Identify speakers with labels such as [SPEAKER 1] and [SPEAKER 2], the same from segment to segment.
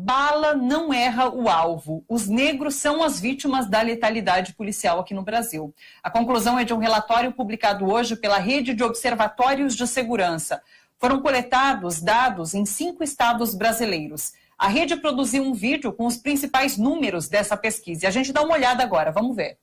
[SPEAKER 1] Bala não erra o alvo. Os negros são as vítimas da letalidade policial aqui no Brasil. A conclusão é de um relatório publicado hoje pela Rede de Observatórios de Segurança. Foram coletados dados em 5 estados brasileiros. A rede produziu um vídeo com os principais números dessa pesquisa. E a gente dá uma olhada agora, vamos ver.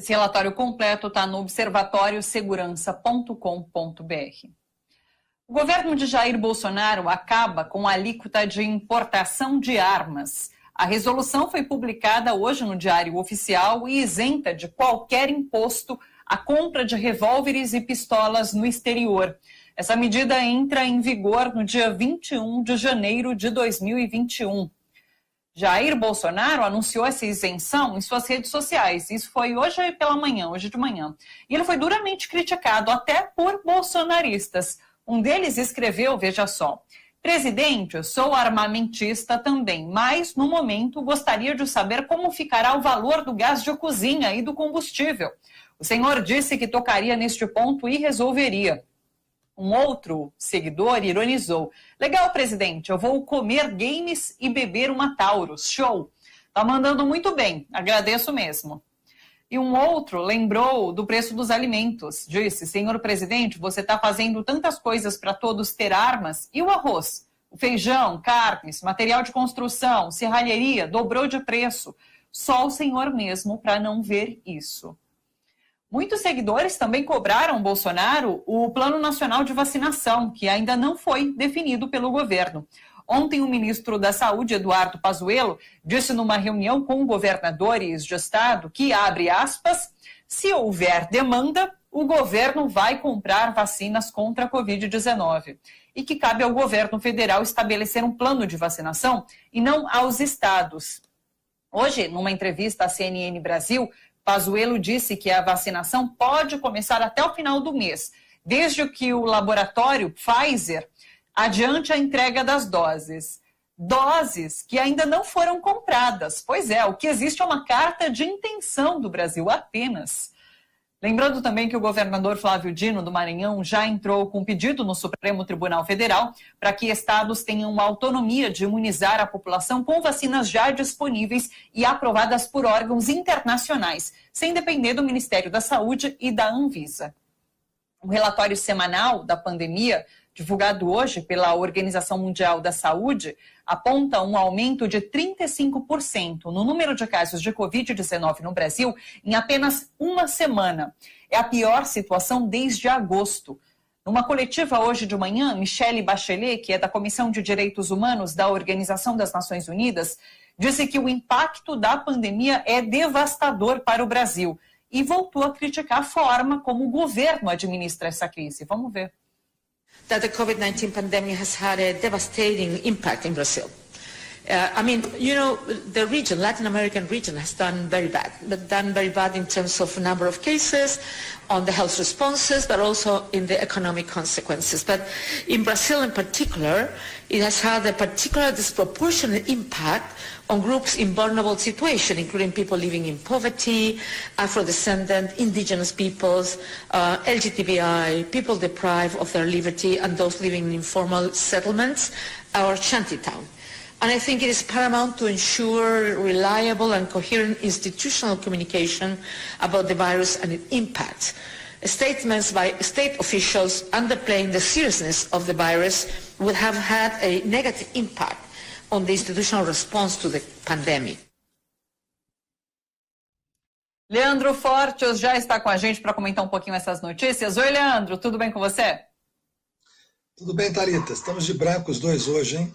[SPEAKER 1] Esse relatório completo está no observatóriosegurança.com.br. O governo de Jair Bolsonaro acaba com a alíquota de importação de armas. A resolução foi publicada hoje no Diário Oficial e isenta de qualquer imposto a compra de revólveres e pistolas no exterior. Essa medida entra em vigor no dia 21 de janeiro de 2021. Jair Bolsonaro anunciou essa isenção em suas redes sociais. Isso foi hoje de manhã. E ele foi duramente criticado até por bolsonaristas. Um deles escreveu, veja só: presidente, eu sou armamentista também, mas no momento gostaria de saber como ficará o valor do gás de cozinha e do combustível. O senhor disse que tocaria neste ponto e resolveria. Um outro seguidor ironizou: legal, presidente, eu vou comer games e beber uma Taurus. Show! Tá mandando muito bem, agradeço mesmo. E um outro lembrou do preço dos alimentos. Disse: senhor presidente, você está fazendo tantas coisas para todos ter armas. E o arroz? O feijão, carnes, material de construção, serralheria, dobrou de preço. Só o senhor mesmo para não ver isso. Muitos seguidores também cobraram Bolsonaro o Plano Nacional de Vacinação, que ainda não foi definido pelo governo. Ontem, o ministro da Saúde, Eduardo Pazuello, disse numa reunião com governadores de estado que, abre aspas, se houver demanda, o governo vai comprar vacinas contra a Covid-19 e que cabe ao governo federal estabelecer um plano de vacinação e não aos estados. Hoje, numa entrevista à CNN Brasil, Pazuello disse que a vacinação pode começar até o final do mês, desde que o laboratório Pfizer adiante a entrega das doses. Doses que ainda não foram compradas. Pois é, o que existe é uma carta de intenção do Brasil apenas. Lembrando também que o governador Flávio Dino, do Maranhão, já entrou com pedido no Supremo Tribunal Federal para que estados tenham autonomia de imunizar a população com vacinas já disponíveis e aprovadas por órgãos internacionais, sem depender do Ministério da Saúde e da Anvisa. O relatório semanal da pandemia, divulgado hoje pela Organização Mundial da Saúde, aponta um aumento de 35% no número de casos de Covid-19 no Brasil em apenas uma semana. É a pior situação desde agosto. Numa coletiva hoje de manhã, Michelle Bachelet, que é da Comissão de Direitos Humanos da Organização das Nações Unidas, disse que o impacto da pandemia é devastador para o Brasil e voltou a criticar a forma como o governo administra essa crise. Vamos ver.
[SPEAKER 2] That the COVID-19 pandemic has had a devastating impact in Brazil. I mean, you know, the region, Latin American region, has done very bad in terms of number of cases, on the health responses, but also in the economic consequences. But in Brazil in particular, it has had a particular disproportionate impact on groups in vulnerable situations, including people living in poverty, Afro-descendant, indigenous peoples, LGBTI, people deprived of their liberty, and those living in informal settlements or shantytown. And I think it is paramount to ensure reliable and coherent institutional communication about the virus and its impact. Statements by state officials underplaying the seriousness of the virus would have had a negative impact on the institutional response to the pandemic.
[SPEAKER 1] Leandro Fortes já está com a gente para comentar um pouquinho essas notícias. Oi, Leandro, tudo bem com você?
[SPEAKER 3] Tudo bem, Thalita. Estamos de branco os dois hoje, hein?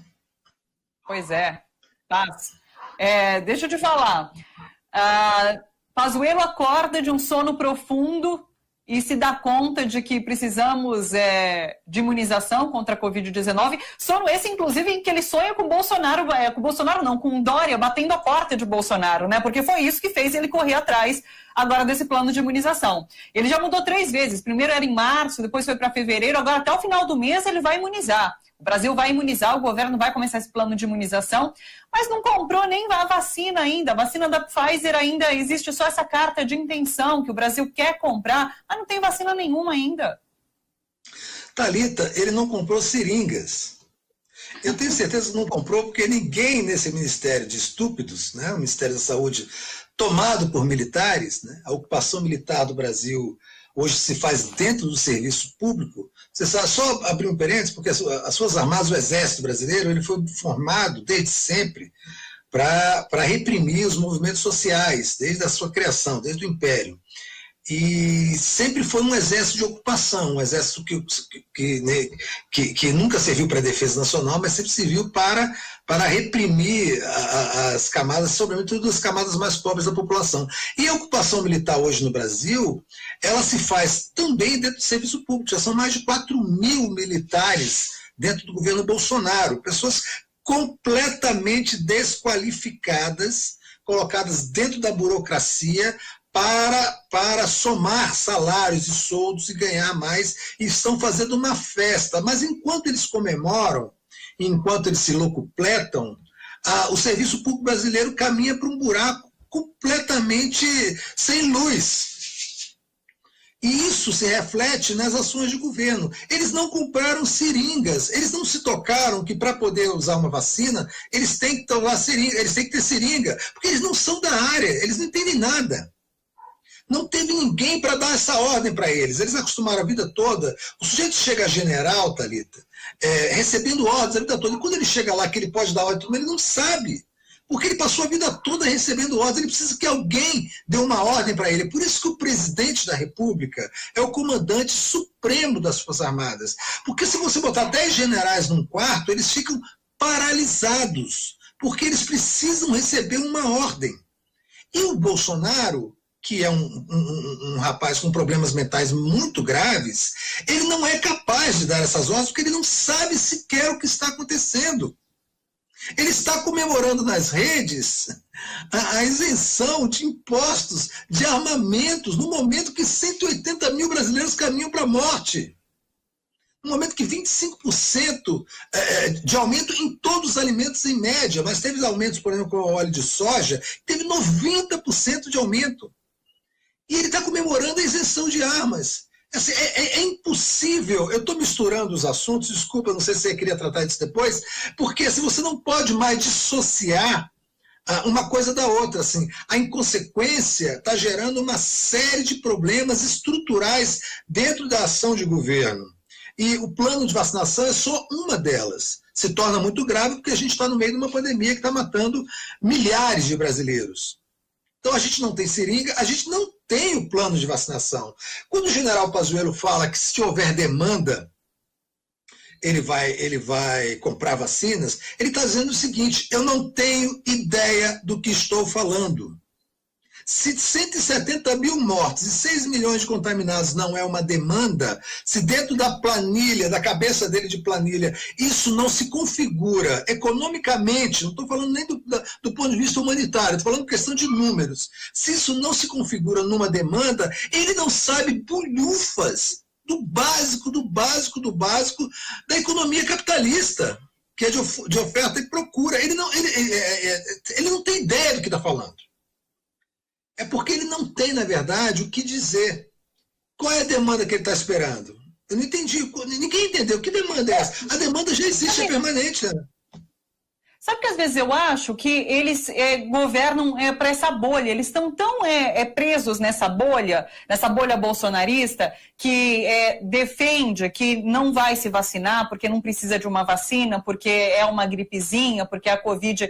[SPEAKER 1] Pois é. Deixa eu te falar. Pazuello acorda de um sono profundo e se dá conta de que precisamos de imunização contra a Covid-19. Sono esse, inclusive, em que ele sonha com Bolsonaro, com Dória, batendo a porta de Bolsonaro, né? Porque foi isso que fez ele correr atrás agora desse plano de imunização. Ele já mudou 3 vezes. Primeiro era em março, depois foi para fevereiro, agora até o final do mês ele vai imunizar. O Brasil vai imunizar, o governo vai começar esse plano de imunização, mas não comprou nem a vacina ainda. A vacina da Pfizer ainda existe só essa carta de intenção que o Brasil quer comprar, mas não tem vacina nenhuma ainda.
[SPEAKER 3] Thalita, ele não comprou seringas. Eu tenho certeza que não comprou porque ninguém nesse Ministério de Estúpidos, né, o Ministério da Saúde, tomado por militares, né, a ocupação militar do Brasil hoje se faz dentro do serviço público. Você sabe, só abrir um parênteses, porque as Forças Armadas, o Exército Brasileiro, ele foi formado desde sempre para reprimir os movimentos sociais, desde a sua criação, desde o Império. E sempre foi um exército de ocupação, um exército que nunca serviu para a defesa nacional, mas sempre serviu para reprimir as camadas, sobretudo as camadas mais pobres da população. E a ocupação militar hoje no Brasil, ela se faz também dentro do serviço público. Já são mais de 4.000 militares dentro do governo Bolsonaro, pessoas completamente desqualificadas, colocadas dentro da burocracia, para somar salários e soldos e ganhar mais, e estão fazendo uma festa. Mas enquanto eles comemoram, enquanto eles se locupletam, o serviço público brasileiro caminha para um buraco completamente sem luz. E isso se reflete nas ações de governo. Eles não compraram seringas, eles não se tocaram que para poder usar uma vacina, eles têm que tomar seringa, eles têm que ter seringa, porque eles não são da área, eles não entendem nada. Não teve ninguém para dar essa ordem para eles. Eles acostumaram a vida toda. O sujeito chega a general, Thalita, recebendo ordens a vida toda. E quando ele chega lá que ele pode dar ordem, ele não sabe. Porque ele passou a vida toda recebendo ordens. Ele precisa que alguém dê uma ordem para ele. Por isso que o presidente da República é o comandante supremo das Forças Armadas. Porque se você botar 10 generais num quarto, eles ficam paralisados. Porque eles precisam receber uma ordem. E o Bolsonaro, que é um rapaz com problemas mentais muito graves, ele não é capaz de dar essas ordens porque ele não sabe sequer o que está acontecendo. Ele está comemorando nas redes a isenção de impostos, de armamentos, no momento que 180 mil brasileiros caminham para a morte. No momento que 25% de aumento em todos os alimentos em média, mas teve aumentos, por exemplo, com o óleo de soja, teve 90% de aumento. E ele está comemorando a isenção de armas. Assim, é impossível. Eu estou misturando os assuntos, desculpa, não sei se você queria tratar disso depois, porque assim, você não pode mais dissociar uma coisa da outra. Assim. A inconsequência está gerando uma série de problemas estruturais dentro da ação de governo. E o plano de vacinação é só uma delas. Se torna muito grave porque a gente está no meio de uma pandemia que está matando milhares de brasileiros. Então a gente não tem seringa, a gente não tem o plano de vacinação. Quando o general Pazuello fala que se houver demanda, ele vai comprar vacinas, ele está dizendo o seguinte: eu não tenho ideia do que estou falando. Se 170 mil mortes e 6 milhões de contaminados não é uma demanda, se dentro da planilha, da cabeça dele de planilha, isso não se configura economicamente, não estou falando nem do ponto de vista humanitário, estou falando questão de números. Se isso não se configura numa demanda, ele não sabe bolhufas do básico da economia capitalista, que é de oferta e procura. Ele não tem ideia do que está falando. É porque ele não tem, na verdade, o que dizer. Qual é a demanda que ele está esperando? Eu não entendi. Ninguém entendeu. Que demanda é essa? A demanda já existe, é permanente, né?
[SPEAKER 1] Sabe que às vezes eu acho que eles governam para essa bolha, eles estão tão presos nessa bolha bolsonarista, que defende que não vai se vacinar porque não precisa de uma vacina, porque é uma gripezinha, porque a Covid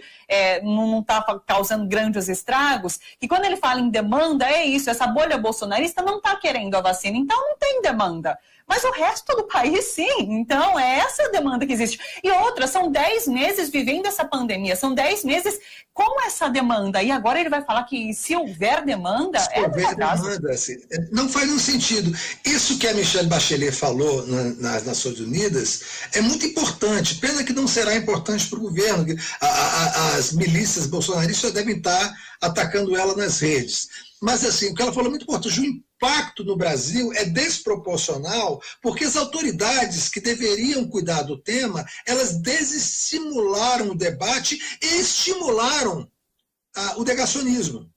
[SPEAKER 1] não está causando grandes estragos, que quando ele fala em demanda, é isso, essa bolha bolsonarista não está querendo a vacina, então não tem demanda. Mas o resto do país, sim. Então, é essa a demanda que existe. E outra, são 10 meses vivendo essa pandemia. São 10 meses com essa demanda. E agora ele vai falar que se houver demanda...
[SPEAKER 3] Se houver demanda, assim, não faz nenhum sentido. Isso que a Michelle Bachelet falou nas Nações Unidas é muito importante. Pena que não será importante para o governo. As milícias bolsonaristas devem estar atacando ela nas redes. Mas, assim, o que ela falou é muito importante. O impacto no Brasil é desproporcional porque as autoridades que deveriam cuidar do tema, elas desestimularam o debate e estimularam o negacionismo.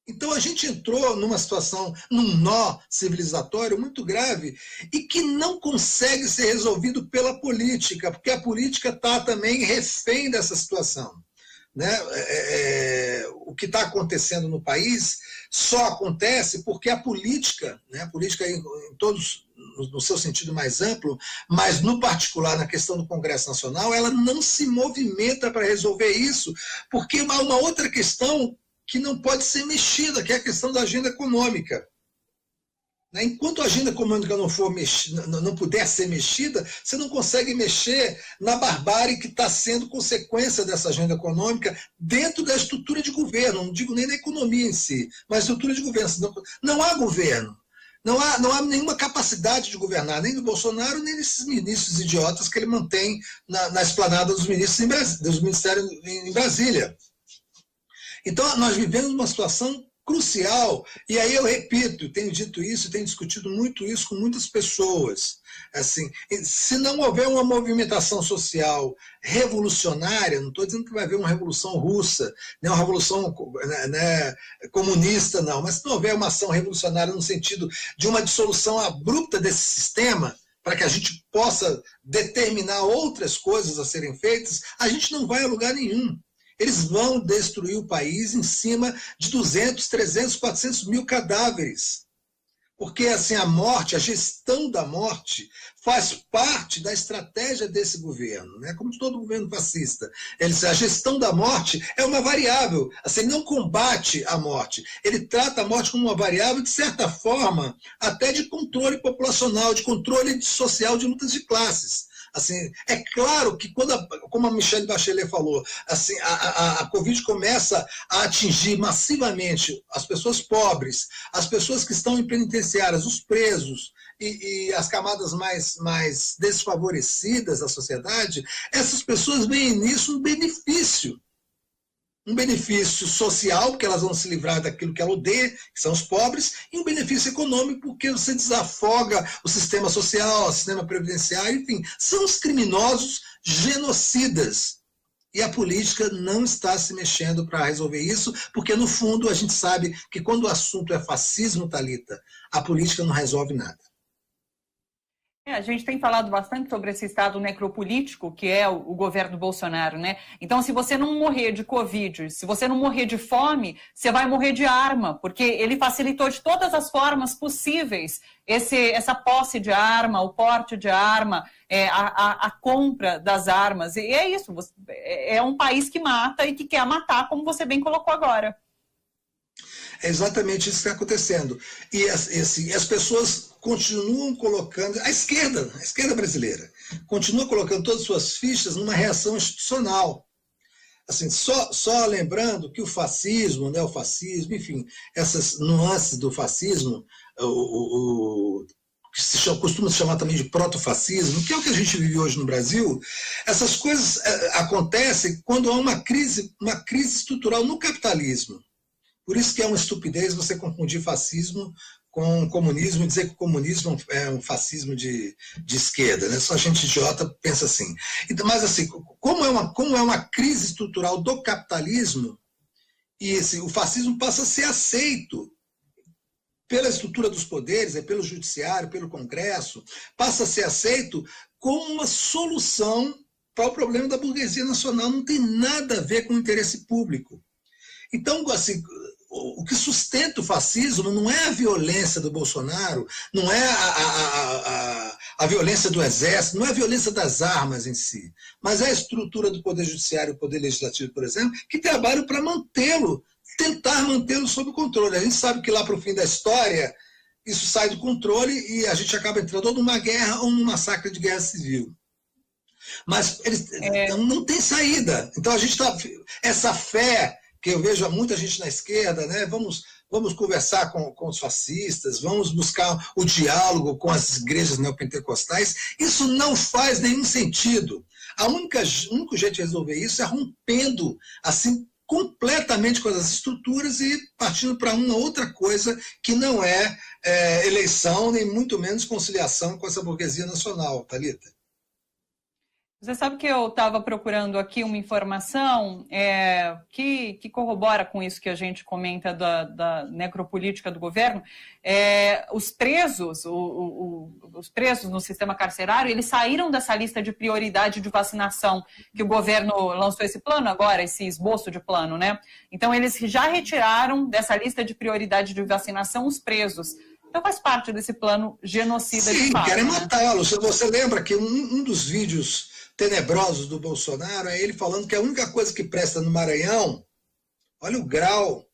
[SPEAKER 3] Então a gente entrou numa situação, num nó civilizatório muito grave e que não consegue ser resolvido pela política, porque a política está também refém dessa situação. Né? O que está acontecendo no país só acontece porque a política, né? A política em todos, no seu sentido mais amplo, mas no particular na questão do Congresso Nacional, ela não se movimenta para resolver isso, porque há uma outra questão que não pode ser mexida, que é a questão da agenda econômica. Enquanto a agenda econômica não puder ser mexida, você não consegue mexer na barbárie que está sendo consequência dessa agenda econômica dentro da estrutura de governo. Não digo nem na economia em si, mas estrutura de governo. Não há governo. Não há nenhuma capacidade de governar, nem do Bolsonaro, nem desses ministros idiotas que ele mantém na esplanada dos ministérios em Brasília. Então, nós vivemos uma situação crucial, e aí eu repito, tenho dito isso, tenho discutido muito isso com muitas pessoas. Assim, se não houver uma movimentação social revolucionária, não estou dizendo que vai haver uma revolução russa, nem uma revolução comunista, não, mas se não houver uma ação revolucionária no sentido de uma dissolução abrupta desse sistema, para que a gente possa determinar outras coisas a serem feitas, a gente não vai a lugar nenhum. Eles vão destruir o país em cima de 200, 300, 400 mil cadáveres. Porque assim, a morte, a gestão da morte, faz parte da estratégia desse governo, né? Como de todo governo fascista. A gestão da morte é uma variável. Assim, ele não combate a morte. Ele trata a morte como uma variável, de certa forma, até de controle populacional, de controle social de lutas de classes. Assim, é claro que como a Michelle Bachelet falou, assim, a Covid começa a atingir massivamente as pessoas pobres, as pessoas que estão em penitenciárias, os presos e as camadas mais desfavorecidas da sociedade, essas pessoas veem nisso um benefício social, porque elas vão se livrar daquilo que ela odeia, que são os pobres, e um benefício econômico, porque você desafoga o sistema social, o sistema previdenciário, enfim, são os criminosos genocidas. E a política não está se mexendo para resolver isso, porque, no fundo, a gente sabe que quando o assunto é fascismo, Thalita, a política não resolve nada.
[SPEAKER 1] A gente tem falado bastante sobre esse estado necropolítico que é o governo Bolsonaro, né? Então, se você não morrer de Covid, se você não morrer de fome, você vai morrer de arma, porque ele facilitou de todas as formas possíveis essa posse de arma, o porte de arma, a compra das armas. E é isso, é um país que mata e que quer matar, como você bem colocou agora.
[SPEAKER 3] É exatamente isso que está acontecendo. E as pessoas continuam colocando, a esquerda brasileira, continua colocando todas as suas fichas numa reação institucional. assim, só lembrando que o fascismo, o neofascismo, enfim, essas nuances do fascismo, que costuma se chamar também de protofascismo, que é o que a gente vive hoje no Brasil, essas coisas acontecem quando há uma crise estrutural no capitalismo. Por isso que é uma estupidez você confundir fascismo com comunismo e dizer que o comunismo é um fascismo de esquerda, né? Só gente idiota pensa assim. Então, mas assim, como é uma crise estrutural do capitalismo, e o fascismo passa a ser aceito pela estrutura dos poderes, pelo judiciário, pelo Congresso, passa a ser aceito como uma solução para o problema da burguesia nacional, não tem nada a ver com o interesse público. Então, assim, o que sustenta o fascismo não é a violência do Bolsonaro, não é a violência do exército, não é a violência das armas em si, mas é a estrutura do Poder Judiciário e do Poder Legislativo, por exemplo, que trabalham para tentar mantê-lo sob controle. A gente sabe que lá para o fim da história, isso sai do controle e a gente acaba entrando ou numa guerra ou num massacre de guerra civil. Mas eles não tem saída. Então a gente está... Essa fé que eu vejo muita gente na esquerda, né? Vamos conversar com os fascistas, vamos buscar o diálogo com as igrejas neopentecostais. Isso não faz nenhum sentido. O único jeito de resolver isso é rompendo assim completamente com as estruturas e partindo para uma outra coisa que não é eleição, nem muito menos conciliação com essa burguesia nacional, Thalita.
[SPEAKER 1] Você sabe que eu estava procurando aqui uma informação que corrobora com isso que a gente comenta da necropolítica do governo. Os presos no sistema carcerário, eles saíram dessa lista de prioridade de vacinação que o governo lançou esse plano agora, esse esboço de plano, né? Então, eles já retiraram dessa lista de prioridade de vacinação os presos. Então, faz parte desse plano genocida de fato. Sim,
[SPEAKER 3] querem matá-los. Você lembra que um dos vídeos tenebrosos do Bolsonaro é ele falando que a única coisa que presta no Maranhão, olha o grau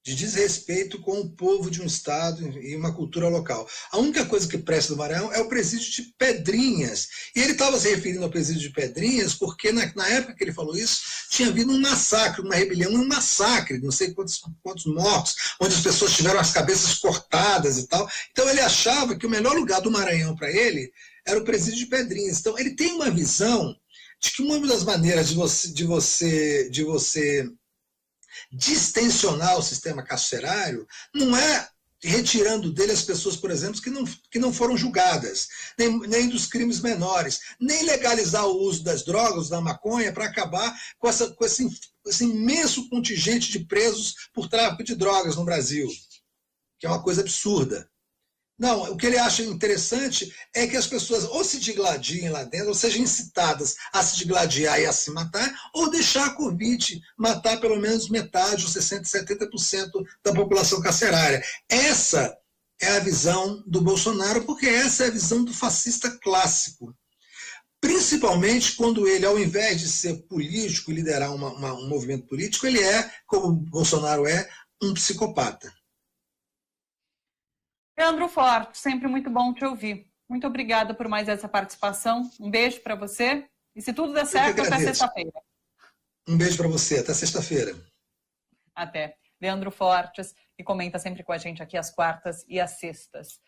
[SPEAKER 3] de desrespeito com o povo de um estado e uma cultura local. A única coisa que presta no Maranhão é o presídio de Pedrinhas. E ele estava se referindo ao presídio de Pedrinhas porque na época que ele falou isso, tinha havido um massacre, uma rebelião, um massacre, não sei quantos mortos, onde as pessoas tiveram as cabeças cortadas e tal. Então ele achava que o melhor lugar do Maranhão para ele era o presídio de Pedrinhas. Então, ele tem uma visão de que uma das maneiras de você distensionar o sistema carcerário não é retirando dele as pessoas, por exemplo, que não foram julgadas, nem dos crimes menores, nem legalizar o uso das drogas, da maconha, para acabar com esse imenso contingente de presos por tráfico de drogas no Brasil, que é uma coisa absurda. Não, o que ele acha interessante é que as pessoas ou se digladiem lá dentro, ou sejam incitadas a se digladiar e a se matar, ou deixar a Covid matar pelo menos metade, ou 60%, 70% da população carcerária. Essa é a visão do Bolsonaro, porque essa é a visão do fascista clássico. Principalmente quando ele, ao invés de ser político e liderar um movimento político, ele é, como o Bolsonaro é, um psicopata.
[SPEAKER 1] Leandro Forte, sempre muito bom te ouvir. Muito obrigada por mais essa participação. Um beijo para você. E se tudo der certo, até sexta-feira.
[SPEAKER 3] Um beijo para você. Até sexta-feira.
[SPEAKER 1] Até. Leandro Fortes, que comenta sempre com a gente aqui às quartas e às sextas.